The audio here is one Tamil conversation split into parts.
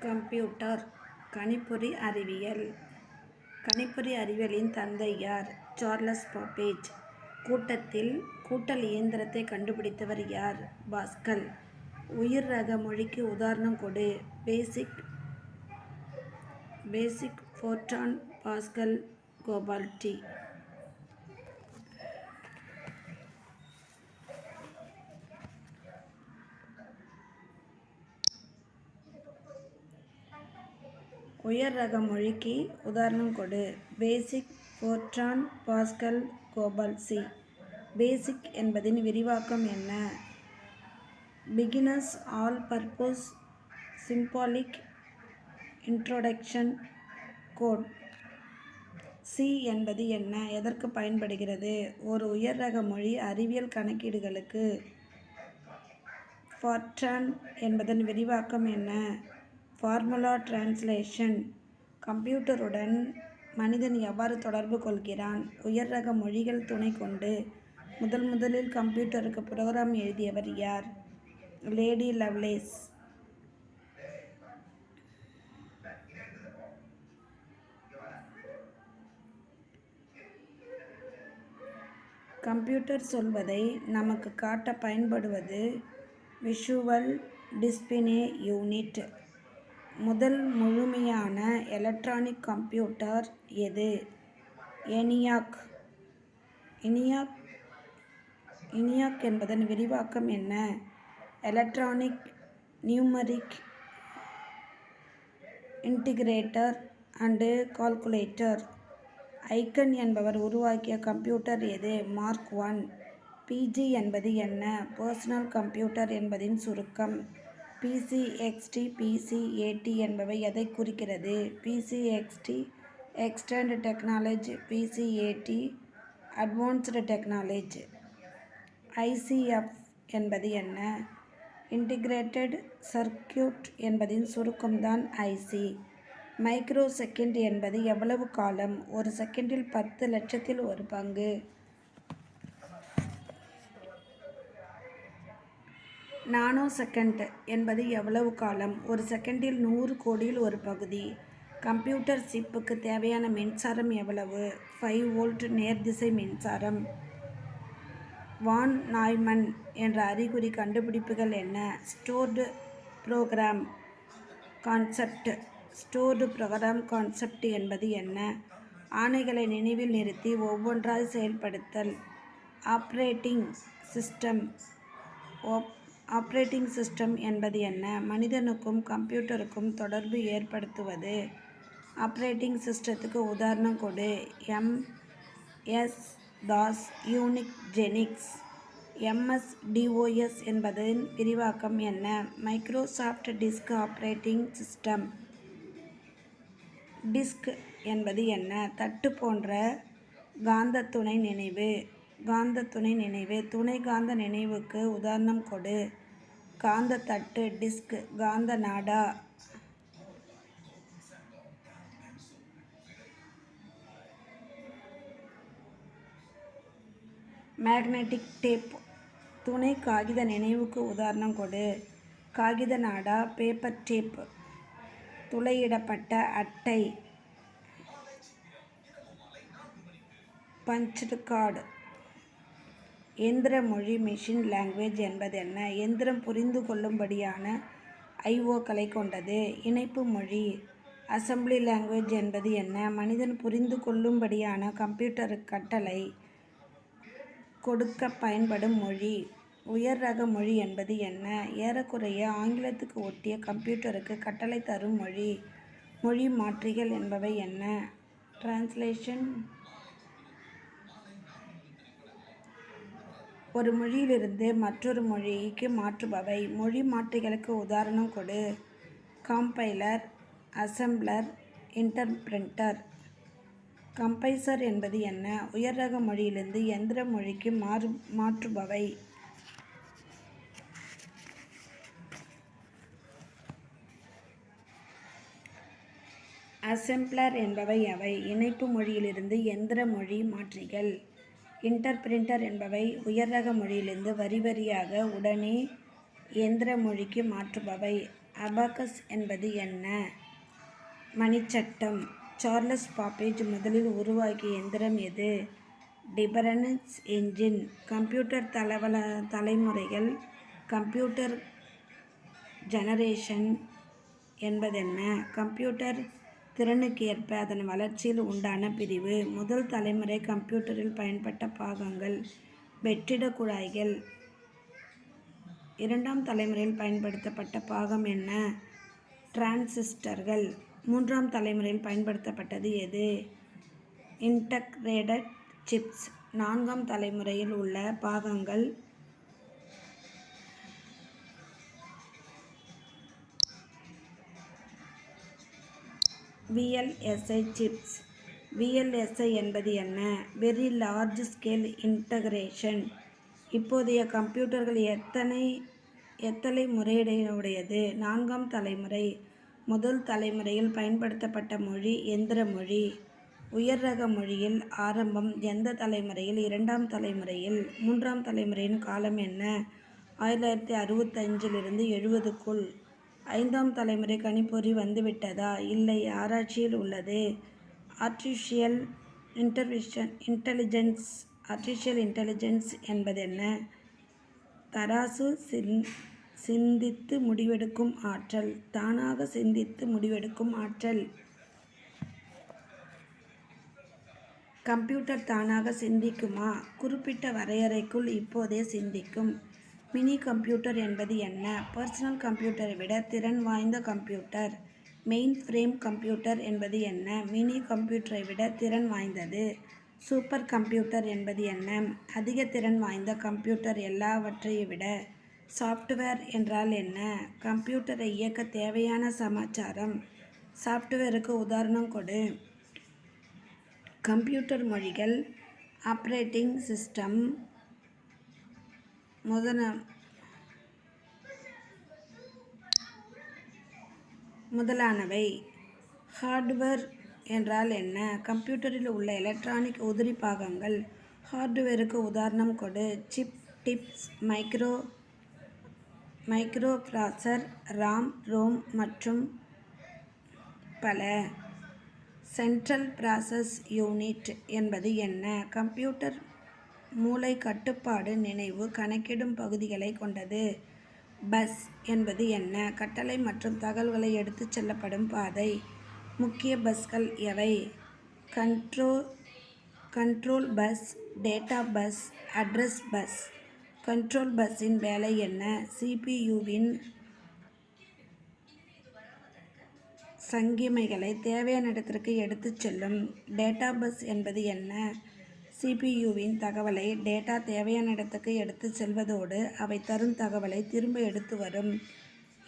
கம்ப்யூட்டர் கணிப்பொறி அறிவியல். கணிப்பொறி அறிவியலின் தந்தை யார்? Charles Babbage. கூட்டல் இயந்திரத்தை கண்டுபிடித்தவர் யார்? பாஸ்கல். உயிர் ரக மொழிக்கு உதாரணம் கொடு. பேசிக், ஃபோர்ட்ரான், பாஸ்கல், கோபால்டி. உயர் ரக மொழிக்கு உதாரணம் கொடு. பேசிக், ஃபோர்ட்ரான், பாஸ்கல், கோபால்டி. பேசிக் என்பதின் விரிவாக்கம் என்ன? Beginners all purpose symbolic introduction code. C என்பது என்ன? எதற்கு பயன்படுகிறது? ஒரு உயர் ரக மொழி அறிவியல் கணக்கீடுகளுக்கு. ஃபார்ட்ரான் என்பதன் விரிவாக்கம் என்ன? Formula translation. கம்ப்யூட்டருடன் மனிதன் எவ்வாறு தொடர்பு கொள்கிறான்? உயர் ரக மொழிகள் துணை கொண்டு முதலில் கம்ப்யூட்டருக்கு புரோகிராம் எழுதியவர் யார்? Lady Lovelace. கம்ப்யூட்டர் சொல்வதை நமக்கு காட்ட பயன்படுவது விஷுவல் டிஸ்பிளே யூனிட். முதல் முழுமையான எலக்ட்ரானிக் கம்ப்யூட்டர் எது? ENIAC. என்பதன் விரிவாக்கம் என்ன? Electronic numeric integrator and calculator. Eigen என்பவர் உருவாக்கிய கம்ப்யூட்டர் எது? Mark I. PG என்பது என்ன? பர்சனல் கம்ப்யூட்டர் என்பதின் சுருக்கம். PCXT, PCAT என்பவை எதை குறிக்கிறது? PCXT extend technology, PCAT advanced technology. ICF என்பது என்ன? இன்டிகிரேட்டட் சர்க்யூட் என்பதின் சுருக்கம்தான் IC. மைக்ரோ செகண்ட் என்பது எவ்வளவு காலம்? ஒரு செகண்டில் 10 லட்சத்தில் ஒரு பங்கு. நானோ செகண்ட் என்பது எவ்வளவு காலம்? ஒரு செகண்டில் 100 கோடியில் ஒரு பகுதி. கம்ப்யூட்டர் சிப்புக்கு தேவையான மின்சாரம் எவ்வளவு? 5 வோல்ட் நேர்திசை மின்சாரம். வான் நாய்மன் என்ற அறிகுறி கண்டுபிடிப்புகள் என்ன? ஸ்டோர்டு ப்ரோக்ராம் கான்செப்ட் என்பது என்ன? ஆணைகளை நினைவில் நிறுத்தி ஒவ்வொன்றாய் செயல்படுத்தல். ஆப்ரேட்டிங் சிஸ்டம் என்பது என்ன? மனிதனுக்கும் கம்ப்யூட்டருக்கும் தொடர்பு ஏற்படுத்துவது. ஆப்ரேட்டிங் சிஸ்டத்துக்கு உதாரணம் கொடு. MS-DOS, Unix. MS-DOS என்பதன் விரிவாக்கம் என்ன? Microsoft disk operating system. Disk என்பது என்ன? தட்டு போன்ற காந்த துணை நினைவு. துணை காந்த நினைவுக்கு உதாரணம் கொடு. காந்த தட்டு, டிஸ்க், காந்த நாடா. Magnetic tape. துணை காகித நினைவுக்கு உதாரணம் கொடு. காகித நாடா, பேப்பர் டேப். துளையிடப்பட்ட அட்டை, பஞ்ச்டு கார்டு. எந்திர மொழி மெஷின் லாங்குவேஜ் என்பதென்ன? எந்திரம் புரிந்து கொள்ளும்படியான IO-க்களை கொண்டது. இணைப்பு மொழி அசெம்பிளி லாங்குவேஜ் என்பது என்ன? மனிதன் புரிந்து கொள்ளும்படியான கம்ப்யூட்டருக்கு கட்டளை கொடுக்க பயன்படும் மொழி. உயர் ரக மொழி என்பது என்ன? ஏறக்குறைய ஆங்கிலத்துக்கு ஒட்டிய கம்ப்யூட்டருக்கு கட்டளை தரும் மொழி. மொழி மாற்றிகள் என்பவை என்ன? டிரான்ஸ்லேஷன். ஒரு மொழியிலிருந்து மற்றொரு மொழிக்கு மாற்றுபவை. மொழி மாற்றிகளுக்கு உதாரணம் கொடு. காம்பைலர், அசெம்பிளர், இன்டர்பிரிட்டர். கம்பைசர் என்பது என்ன? உயர் ரக மொழியிலிருந்து எந்திர மொழிக்கு மாற்றுபவை. அசெம்பிளர் என்பவை எவை? இணைப்பு மொழியிலிருந்து எந்திர மொழி மாற்றிகள். இன்டர்பிரிட்டர் என்பவை உயர் ரக மொழியிலிருந்து வரியாக உடனே எந்திர மொழிக்கு மாற்றுபவை. அபாகஸ் என்பது என்ன? மணிச்சட்டம். சார்லஸ் பாப்பேஜ் முதலில் உருவாக்கிய எந்திரம் எது? Difference engine. கம்ப்யூட்டர் தலைமுறைகள் கம்ப்யூட்டர் ஜெனரேஷன் என்பதென்ன? கம்ப்யூட்டர் திறனுக்கேற்ப அதன் வளர்ச்சியில் உண்டான பிரிவு. முதல் தலைமுறை கம்ப்யூட்டரில் பயன்பட்ட பாகங்கள். வெற்றிடக் குழாய்கள். இரண்டாம் தலைமுறையில் பயன்படுத்தப்பட்ட பாகம் என்ன? டிரான்சிஸ்டர்கள். மூன்றாம் தலைமுறையில் பயன்படுத்தப்பட்டது எது? Integrated chips. நான்காம் தலைமுறையில் உள்ள பாகங்கள். VLSI chips. VLSI என்பது என்ன? Very large scale integration. இப்போதைய கம்ப்யூட்டர்கள் எத்தனை முறையுடையது? நான்காம் தலைமுறை. முதல் தலைமுறையில் பயன்படுத்தப்பட்ட மொழி எந்திர மொழி. உயர் ரக மொழியில் ஆரம்பம் எந்த தலைமுறையில்? இரண்டாம் தலைமுறையில். மூன்றாம் தலைமுறையின் காலம் என்ன? 1965 70க்குள். ஐந்தாம் தலைமுறை கணிப்பொறி வந்துவிட்டதா? இல்லை, ஆராய்ச்சியில் உள்ளது. ஆர்டிஃபிஷியல் இன்டெலிஜென்ஸ் என்பதென்ன? தராசு. சிந்தித்து முடிவெடுக்கும் ஆற்றல். தானாக சிந்தித்து முடிவெடுக்கும் ஆற்றல். கம்ப்யூட்டர் தானாக சிந்திக்குமா? குறிப்பிட்ட வரையறைக்குள் இப்போதே சிந்திக்கும். மினி கம்ப்யூட்டர் என்பது என்ன? பர்சனல் கம்ப்யூட்டரை விட திறன் வாய்ந்த கம்ப்யூட்டர். மெயின் ஃப்ரேம் கம்ப்யூட்டர் என்பது என்ன? மினி கம்ப்யூட்டரை விட திறன் வாய்ந்தது. சூப்பர் கம்ப்யூட்டர் என்பது என்ன? அதிக திறன் வாய்ந்த கம்ப்யூட்டர். எல்லாவற்றையும் விட. சாஃப்ட்வேர் என்றால் என்ன? கம்ப்யூட்டரை இயக்க தேவையான சமாச்சாரம். சாஃப்ட்வேருக்கு உதாரணம் கொடு. கம்ப்யூட்டர் மொழிகள். Operating system முதலானவை. ஹார்ட்வேர் என்றால் என்ன? கம்ப்யூட்டரில் உள்ள எலக்ட்ரானிக் உதிரி பாகங்கள். ஹார்ட்வேருக்கு உதாரணம் கொடு. Chip, disk, microprocessor, Ram, Rome மற்றும் பல. சென்ட்ரல் ப்ராசஸ் யூனிட் என்பது என்ன? கம்ப்யூட்டர் மூளை கட்டுப்பாடு, நினைவு, கணக்கிடும் பகுதிகளை கொண்டது. பஸ் என்பது என்ன? கட்டளை மற்றும் தகவல்களை எடுத்துச் செல்லப்படும் பாதை. முக்கிய பஸ்கள் எவை? Control bus, data bus, address bus. Control பஸ்ஸின் வேலை என்ன? சிபியுவின் சங்கிமைகளை தேவையான இடத்திற்கு எடுத்துச் செல்லும். டேட்டா பஸ் என்பது என்ன? சிபியுவின் தகவலை டேட்டா தேவையான இடத்துக்கு எடுத்துச் செல்வதோடு அவை தரும் தகவலை திரும்ப எடுத்து வரும்.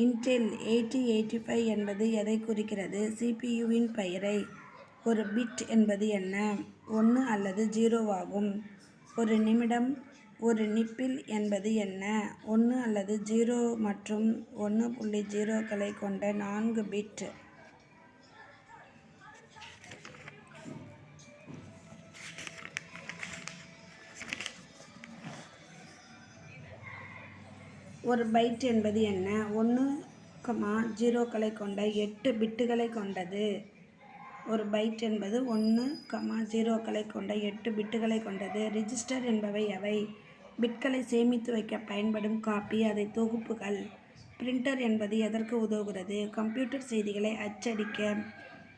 இன்டெல் 8085 என்பது எதை குறிக்கிறது? சிபியுவின் பெயரை. ஒரு பிட் என்பது என்ன? 1 அல்லது 0 ஆகும். ஒரு நிமிடம். ஒரு நிப்பிள் என்பது என்ன? 1 அல்லது 0 மற்றும் 1.0களை கொண்ட 4 பிட். ஒரு பைட் என்பது என்ன? 1,0களை கொண்ட 8 பிட்டுகளை கொண்டது. ஒரு பைட் என்பது 1,0களை கொண்ட 8 பிட்டுகளை கொண்டது. ரிஜிஸ்டர் என்பவை எவை? பிட்களை சேமித்து வைக்க பயன்படும் காப்பி, அதை தொகுப்புகள். பிரிண்டர் என்பது எதற்கு உதவுகிறது? கம்ப்யூட்டர் செய்திகளை அச்சடிக்க.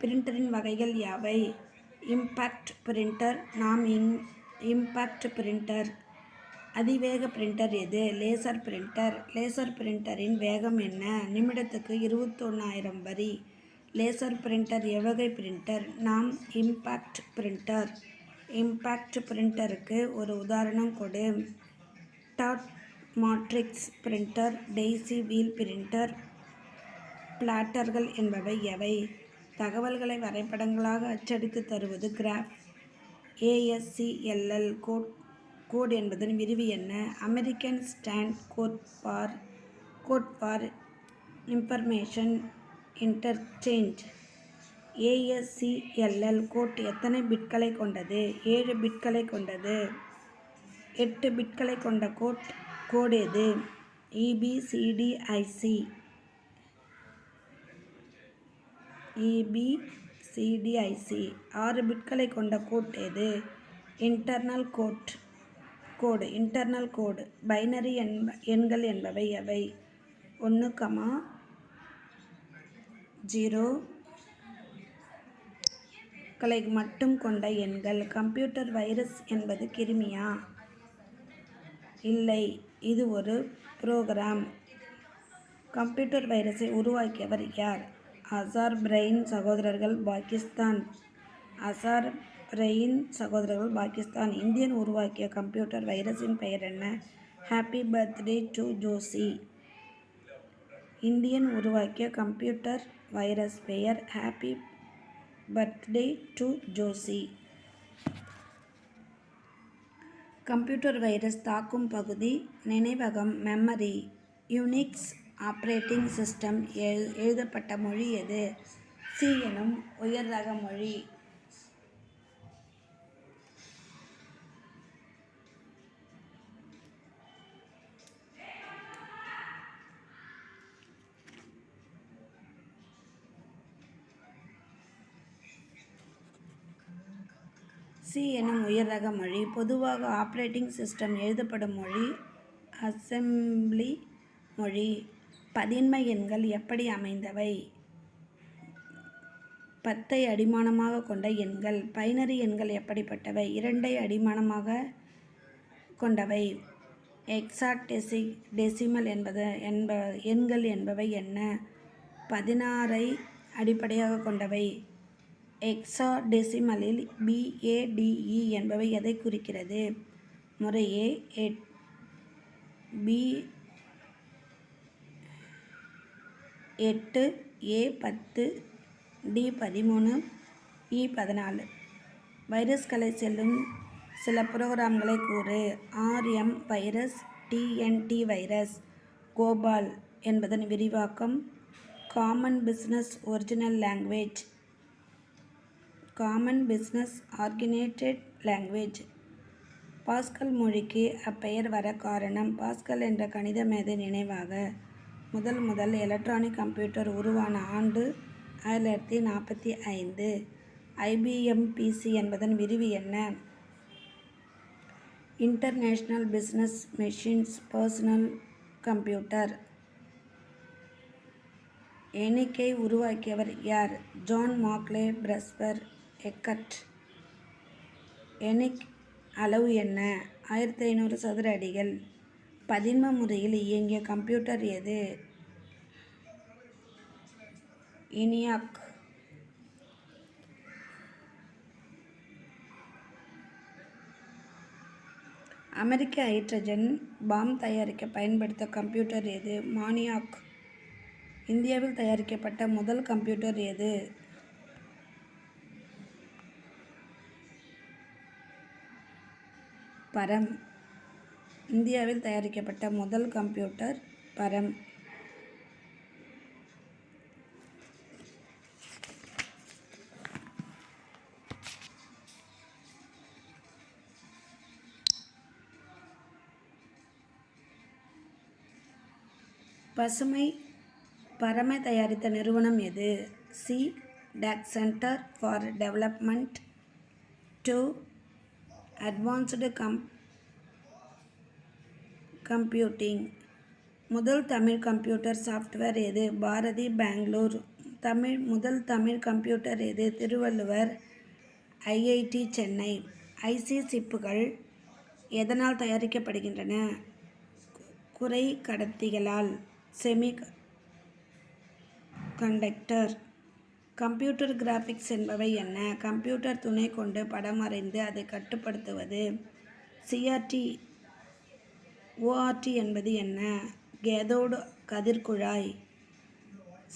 பிரிண்டரின் வகைகள் யாவை? இம்பாக்ட் பிரிண்டர், நாம் இம்பாக்ட் பிரிண்டர். அதிவேக பிரிண்டர் எது? Laser printer. லேசர் பிரிண்டரின் வேகம் என்ன? நிமிடத்துக்கு 21,000 வரி. லேசர் பிரிண்டர் எவ்வகை பிரிண்டர்? நாம் இம்பாக்ட் பிரிண்டர். இம்பாக்ட் பிரிண்டருக்கு ஒரு உதாரணம் கொடு. Dot matrix printer, daisy wheel printer. பிளாட்டர்கள் என்பவை எவை? தகவல்களை வரைபடங்களாக அச்சடித்து தருவது கிராஃப். ASCII கோட் என்பதன் விரிவு என்ன? American standard code for information interchange. ASCII code எத்தனை பிட்களை கொண்டது? 7 பிட்களை கொண்டது. 8 பிட்களை கொண்ட கோட் எது? EBCDIC. EBCDIC. 6 பிட்களை கொண்ட கோட் எது? இன்டர்னல் கோடு. பைனரி எண்கள் என்பவை எவை? 1, 0 களை மட்டும் கொண்ட எண்கள். கம்ப்யூட்டர் வைரஸ் என்பது கிருமியா? இல்லை, இது ஒரு புரோகிராம். கம்ப்யூட்டர் வைரஸை உருவாக்கியவர் யார்? அசார் பிரைன் சகோதரர்கள், பாகிஸ்தான். இந்தியன் உருவாக்கிய கம்ப்யூட்டர் வைரஸின் பெயர் என்ன? Happy birthday to Joshi. Indian உருவாக்கிய கம்ப்யூட்டர் வைரஸ் பெயர் happy birthday to Joshi. Computer virus தாக்கும் பகுதி நினைவகம், மெமரி. யூனிக்ஸ் ஆப்பரேட்டிங் சிஸ்டம் எழுதப்பட்ட மொழி எது? சி எனும் உயர் ரக மொழி. சி எனும் உயர் ரக மொழி. பொதுவாக ஆப்பரேட்டிங் சிஸ்டம் எழுதப்படும் மொழி அசெம்பிளி மொழி. பதின்ம எண்கள் எப்படி அமைந்தவை? 10ஐ அடிமானமாக கொண்ட எண்கள். பைனரி எண்கள் எப்படிப்பட்டவை? 2ஐ அடிமானமாக கொண்டவை. ஹெக்சாடெசிமல் எண்கள் என்பவை என்ன? 16ஐ அடிப்படையாக கொண்டவை. ஹெக்சாடெசிமலில் BADE என்பவை எதை குறிக்கிறது? முறையே B8, A10, D13, E14. வைரஸ்களை செல்லும் சில புரோகிராம்களை கூறு. RM virus, TNT virus. COBOL என்பதன் விரிவாக்கம். Common business original language. Common business organised language. Pascal மொழிக்கு அப்பெயர் வர காரணம். பாஸ்கல் என்ற கணித மேதை நினைவாக. முதல் எலக்ட்ரானிக் கம்ப்யூட்டர் உருவான ஆண்டு 1945. IBM PC என்பதன் விரிவு என்ன? International business machines personal computer. எண்ணிக்கை உருவாக்கியவர் யார்? John Mauchly, Presper, Eckert. எண்ணிக் அளவு என்ன? 1500 சதுர அடிகள். பதின்ம முறையில் இயங்கிய கம்ப்யூட்டர் எது? ENIAC. அமெரிக்க ஹைட்ரஜன் பாம் தயாரிக்க பயன்படுத்த கம்ப்யூட்டர் எது? மானியாக். இந்தியாவில் தயாரிக்கப்பட்ட முதல் கம்ப்யூட்டர் எது? பரம். இந்தியாவில் தயாரிக்கப்பட்ட முதல் கம்ப்யூட்டர் பரம். பரமை தயாரித்த நிறுவனம் எது? C. DAC centre for development to advanced computing. முதல் தமிழ் கம்ப்யூட்டர் சாஃப்ட்வேர் எது? பாரதி, பெங்களூர். முதல் தமிழ் கம்ப்யூட்டர் எது? திருவள்ளுவர், IIT, சென்னை. IC சிப்புகள் எதனால் தயாரிக்கப்படுகின்றன? குறை கடத்திகளால். Semiconductor. கம்ப்யூட்டர் கிராஃபிக்ஸ் என்பவை என்ன? கம்ப்யூட்டர் துணை கொண்டு படம் வரைந்து அதை கட்டுப்படுத்துவது. CRT. ORT என்பது என்ன? கேதோடு கதிர்குழாய்.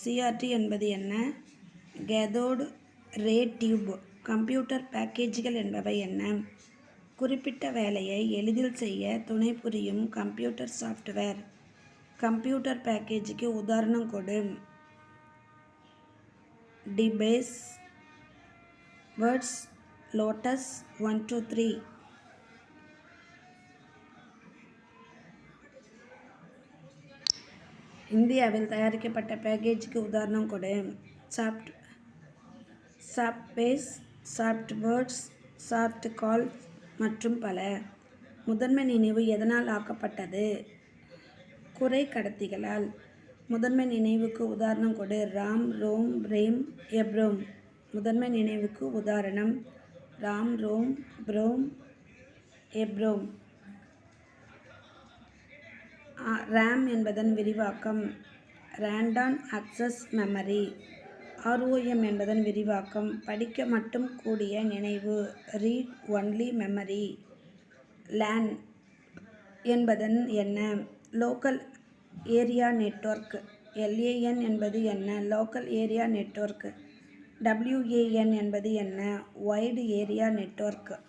CRT என்பது என்ன? கேதோடு ரே டியூப். கம்ப்யூட்டர் பேக்கேஜ்கள் என்பவை என்ன? குறிப்பிட்ட வேலையை எளிதில் செய்ய துணை புரியும் கம்ப்யூட்டர் சாஃப்ட்வேர். கம்ப்யூட்டர் பேக்கேஜுக்கு உதாரணம் கொடு. DBase, words, lotus, 1, 2, 3. இந்தியாவில் தயாரிக்கப்பட்ட பேக்கேஜுக்கு உதாரணம் கொடு. சாஃப்ட்வேர்ஸ், சாஃப்ட்வேர்ஸ், சாஃப்ட் கால் மற்றும் பல. முதன்மை நினைவு எதனால் ஆக்கப்பட்டது? குறை கடத்திகளால். முதன்மை நினைவுக்கு உதாரணம் கொடு. RAM, ROM, PROM, EPROM. முதன்மை நினைவுக்கு உதாரணம் RAM, ROM, PROM, EPROM. RAM என்பதன் விரிவாக்கம் ரேண்டம் அக்சஸ் மெமரி. ROM என்பதன் விரிவாக்கம் படிக்க மட்டும் கூடிய நினைவு ரீட் ஒன்லி மெமரி. LAN என்பதன் என்ன? Local area network. LAN என்பது என்ன? Local area network. WAN என்பது என்ன? Wide area network.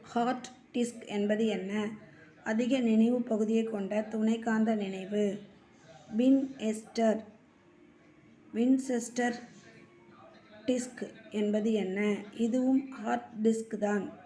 Hard disk என்பது என்ன? அதிக நினைவு பகுதியை கொண்ட துணைக்காந்த நினைவு. வின்செஸ்டர் டிஸ்க் என்பது என்ன? இதுவும் ஹார்ட் டிஸ்க் தான்.